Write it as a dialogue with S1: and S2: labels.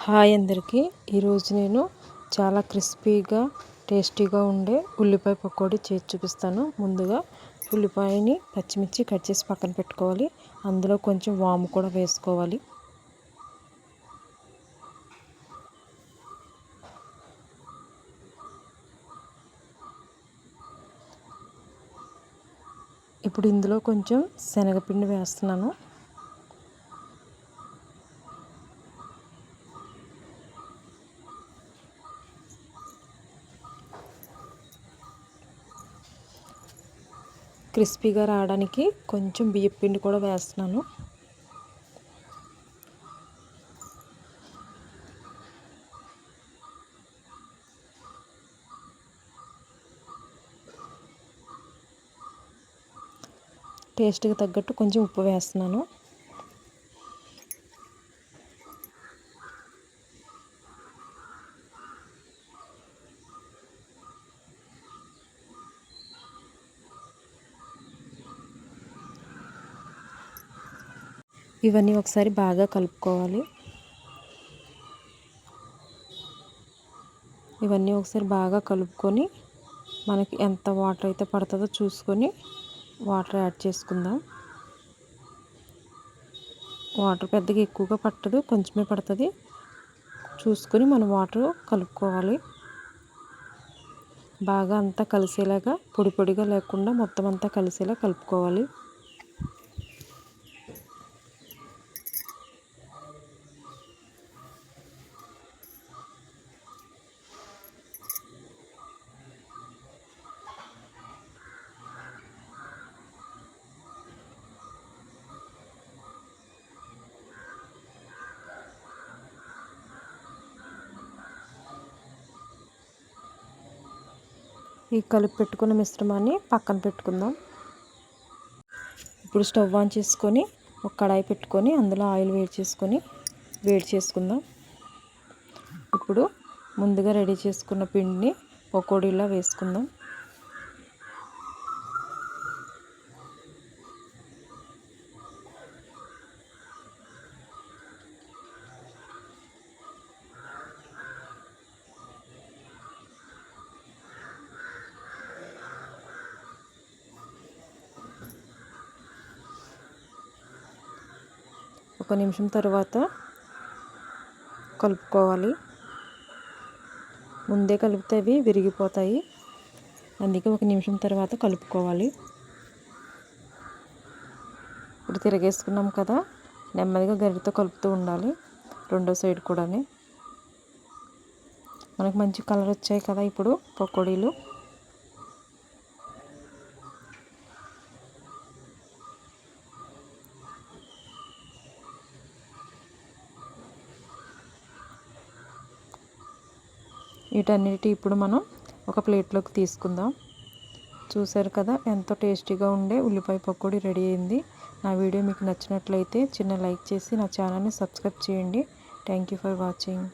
S1: Hi అందరికీ ఈరోజు నేను చాలా క్రిస్పీగా టేస్టీగా ఉండే ఉల్లిపాయ పకోడీ చేసి చూపిస్తాను. ముందుగా ఉల్లిపాయని పచ్చిమిర్చి కట్ చేసి పక్కన పెట్టుకోవాలి. అందులో కొంచెం వాము కూడా వేసుకోవాలి. ఇప్పుడు ఇందులో కొంచెం శనగపిండి వేస్తున్నాను. క్రిస్పీగా రావడానికి కొంచెం బియ్యం పిండి కూడా వేస్తున్నాను. టేస్ట్కి తగ్గట్టు కొంచెం ఉప్పు వేస్తున్నాను. ఇవన్నీ ఒకసారి బాగా కలుపుకోవాలి. ఇవన్నీ ఒకసారి బాగా కలుపుకొని మనకి ఎంత వాటర్ అయితే పడుతుందో చూసుకొని వాటర్ యాడ్ చేసుకుందాం. వాటర్ పెద్దగా ఎక్కువగా పట్టదు, కొంచెమే పడుతుంది. చూసుకొని మనం వాటర్ కలుపుకోవాలి. బాగా అంతా కలిసేలాగా, పొడి పొడిగా లేకుండా మొత్తం అంతా కలిసేలా కలుపుకోవాలి. ఈ కలిపి పెట్టుకున్న మిశ్రమాన్ని పక్కన పెట్టుకుందాం. ఇప్పుడు స్టవ్ ఆన్ చేసుకొని ఒక కడాయి పెట్టుకొని అందులో ఆయిల్ వేడి చేసుకుందాం. ఇప్పుడు ముందుగా రెడీ చేసుకున్న పిండిని పకోడీలా వేసుకుందాం. ఒక నిమిషం తర్వాత కలుపుకోవాలి. ముందే కలిపితే అవి విరిగిపోతాయి, అందుకే ఒక నిమిషం తర్వాత కలుపుకోవాలి. ఇప్పుడు తిరగేసుకున్నాం కదా, నెమ్మదిగా గరిటెతో కలుపుతూ ఉండాలి. రెండో సైడ్ కూడా మనకు మంచి కలర్ వచ్చాయి కదా ఇప్పుడు పకోడీలు. వీటన్నిటి ఇప్పుడు మనం ఒక ప్లేట్లోకి తీసుకుందాం. చూసారు కదా, ఎంతో టేస్టీగా ఉండే ఉల్లిపాయ పకోడీ రెడీ అయింది. నా వీడియో మీకు నచ్చినట్లయితే చిన్న లైక్ చేసి నా ఛానల్ని సబ్స్క్రైబ్ చేయండి. Thank you for watching.